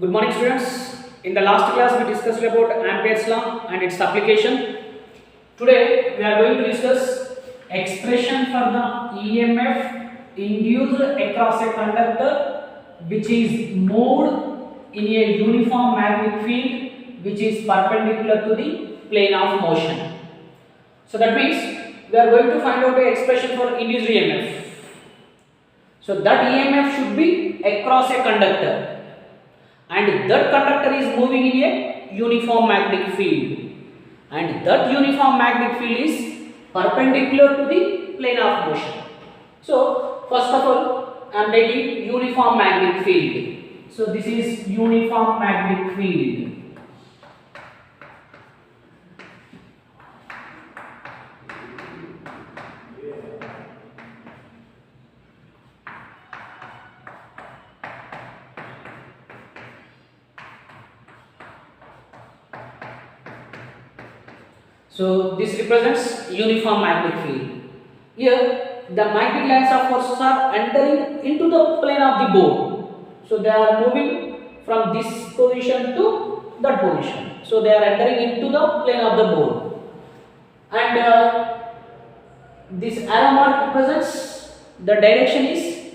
Good morning, students. In the last class, we discussed about Ampere's law and its application. Today, we are going to discuss expression for the EMF induced across a conductor which is moved in a uniform magnetic field which is perpendicular to the plane of motion. So that means we are going to find out the expression for induced EMF. So that EMF should be across a conductor. And that conductor is moving in a uniform magnetic field, and that uniform magnetic field is perpendicular to the plane of motion. So first of all, I am taking uniform magnetic field. So this is uniform magnetic field. So this represents uniform magnetic field. Here the magnetic lines of forces are entering into the plane of the board. So they are moving from this position to that position. So they are entering into the plane of the board. And this arrow mark represents the direction is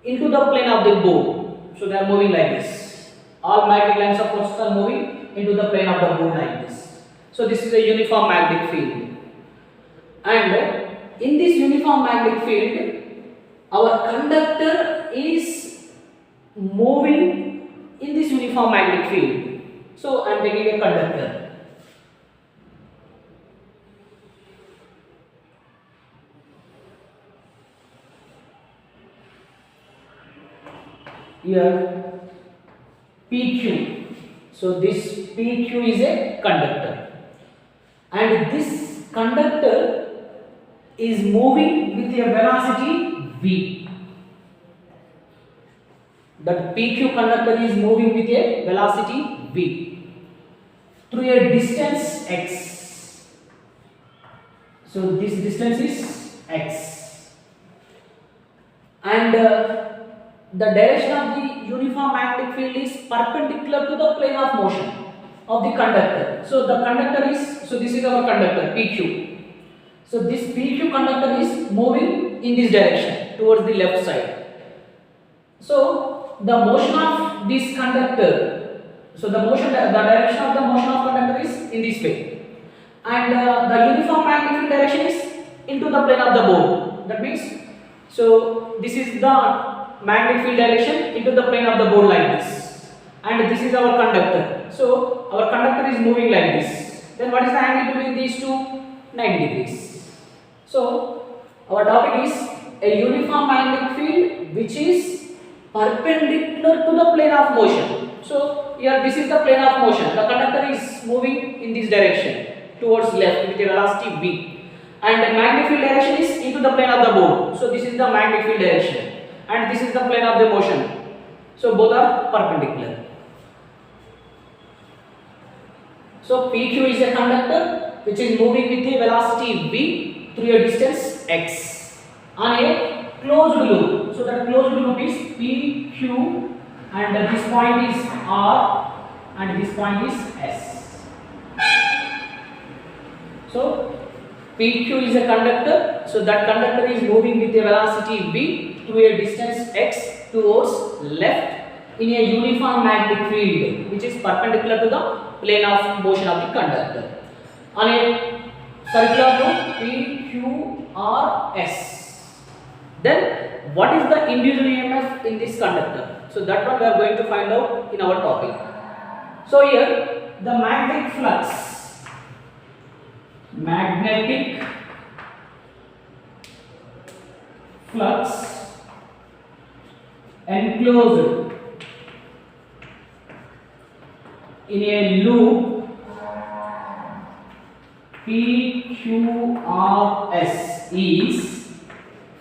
into the plane of the board. So they are moving like this. All magnetic lines of forces are moving into the plane of the board like this. So this is a uniform magnetic field, and in this uniform magnetic field, our conductor is moving in this uniform magnetic field. So I am taking a conductor. Here PQ. So this PQ is a conductor. And this conductor is moving with a velocity v. That PQ conductor is moving with a velocity v through a distance x. So this distance is x. And the direction of the uniform magnetic field is perpendicular to the plane of motion of the conductor. So the conductor is, so this is our conductor PQ. So this PQ conductor is moving in this direction towards the left side. So the motion of this conductor, so the direction of the motion of conductor is in this way, and the uniform magnetic field direction is into the plane of the board. That means, so this is the magnetic field direction into the plane of the board like this, and this is our conductor. So our conductor is moving like this. Then what is the angle between these two? 90 degrees. So our topic is a uniform magnetic field which is perpendicular to the plane of motion. So here this is the plane of motion. The conductor is moving in this direction towards left with a velocity v, and the magnetic field direction is into the plane of the board. So this is the magnetic field direction, and this is the plane of the motion. So both are perpendicular. So PQ is a conductor which is moving with a velocity v through a distance x on a closed loop. So that closed loop is PQ, and this point is R and this point is S. So PQ is a conductor, so that conductor is moving with a velocity v through a distance x towards left in a uniform magnetic field which is perpendicular to the plane of motion of the conductor on a circular loop PQRS. Then what is the induced EMF in this conductor? So that one we are going to find out in our topic. So here the magnetic flux enclosed in a loop PQRS is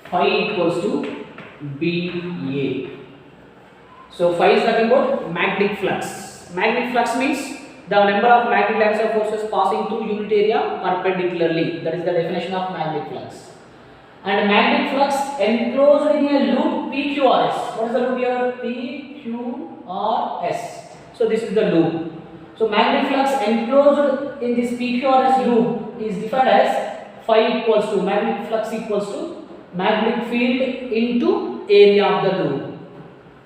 phi equals to BA. So phi is nothing but magnetic flux. Magnetic flux means the number of magnetic lines of forces passing through unit area perpendicularly. That is the definition of magnetic flux. and magnetic flux enclosed in a loop PQRS. What is the loop here? PQRS. So this is the loop. So magnetic flux enclosed in this PQRS loop is defined as phi equals to magnetic flux equals to magnetic field into area of the loop.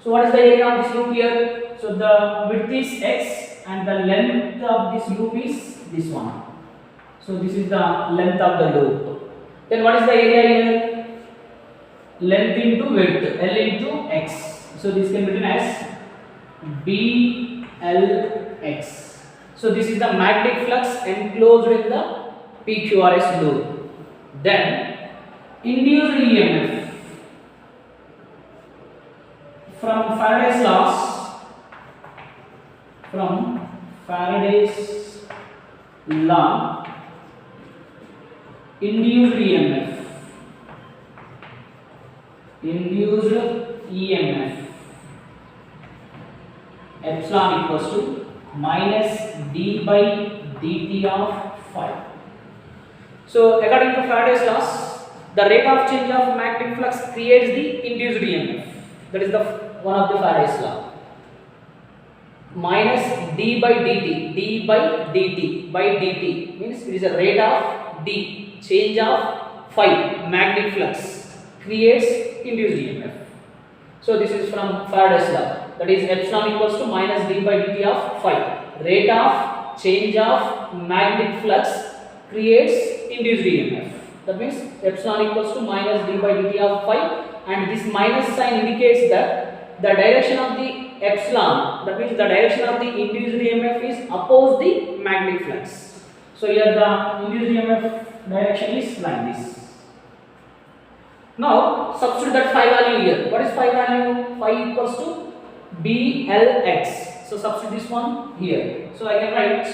So what is the area of this loop here? So the width is x and the length of this loop is this one. So this is the length of the loop. Then what is the area here? Length into width, L into x. So this can be written as BLX. So this is the magnetic flux enclosed in the PQRS loop. Then induced EMF from Faraday's law, induced EMF epsilon equals to minus d by dt of phi. So according to Faraday's laws, the rate of change of magnetic flux creates the induced EMF. That is the one of the Faraday's law. Minus d by dt, d by dt means it is a rate of d, change of phi, magnetic flux creates induced EMF. So this is from Faraday's law, that is epsilon equals to minus d by dt of phi. Rate of change of magnetic flux creates induced EMF. That means epsilon equals to minus d by dt of phi, and this minus sign indicates that the direction of the epsilon, that means the direction of the induced EMF is opposite the magnetic flux. So here the induced EMF direction is like this. Now substitute that phi value here. What is phi value? Phi equals to BLX. So substitute this one here. So I can write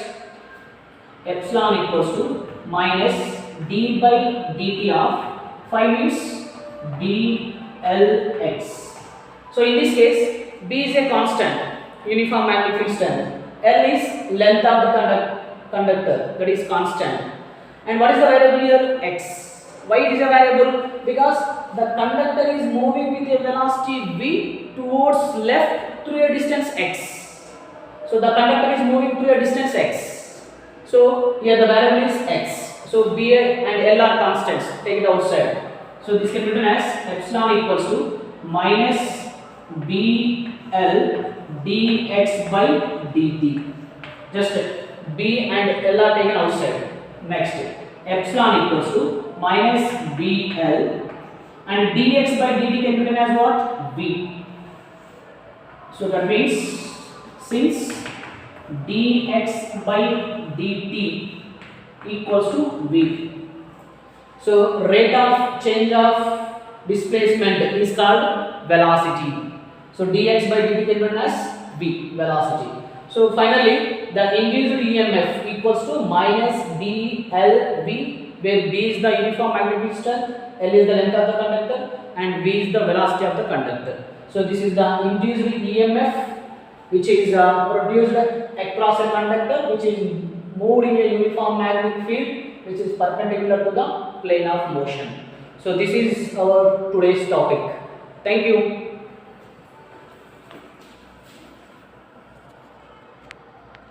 epsilon equals to minus d by dt of phi means BLX. So in this case, B is a constant, uniform magnetic field strength. L is length of the conductor, that is constant. And what is the variable here? X. Why it is a variable? Because the conductor is moving with a velocity v towards left through a distance x. So the conductor is moving through a distance x. So here the variable is x. So B and L are constants. Take it outside. So this can be written as epsilon equals to minus BL dx by dt. Just B and L are taken outside. Next, epsilon equals to minus BL and dx by dt can be written as what? V. So that means since dx by dt equals to V, so rate of change of displacement is called velocity. So dx by dt can be written as V, velocity. So finally the induced EMF equals to minus BLV, where B is the uniform magnetic strength, L is the length of the conductor, and V is the velocity of the conductor. So this is the induced EMF which is produced across a conductor which is moved in a uniform magnetic field which is perpendicular to the plane of motion. So this is our today's topic. Thank you.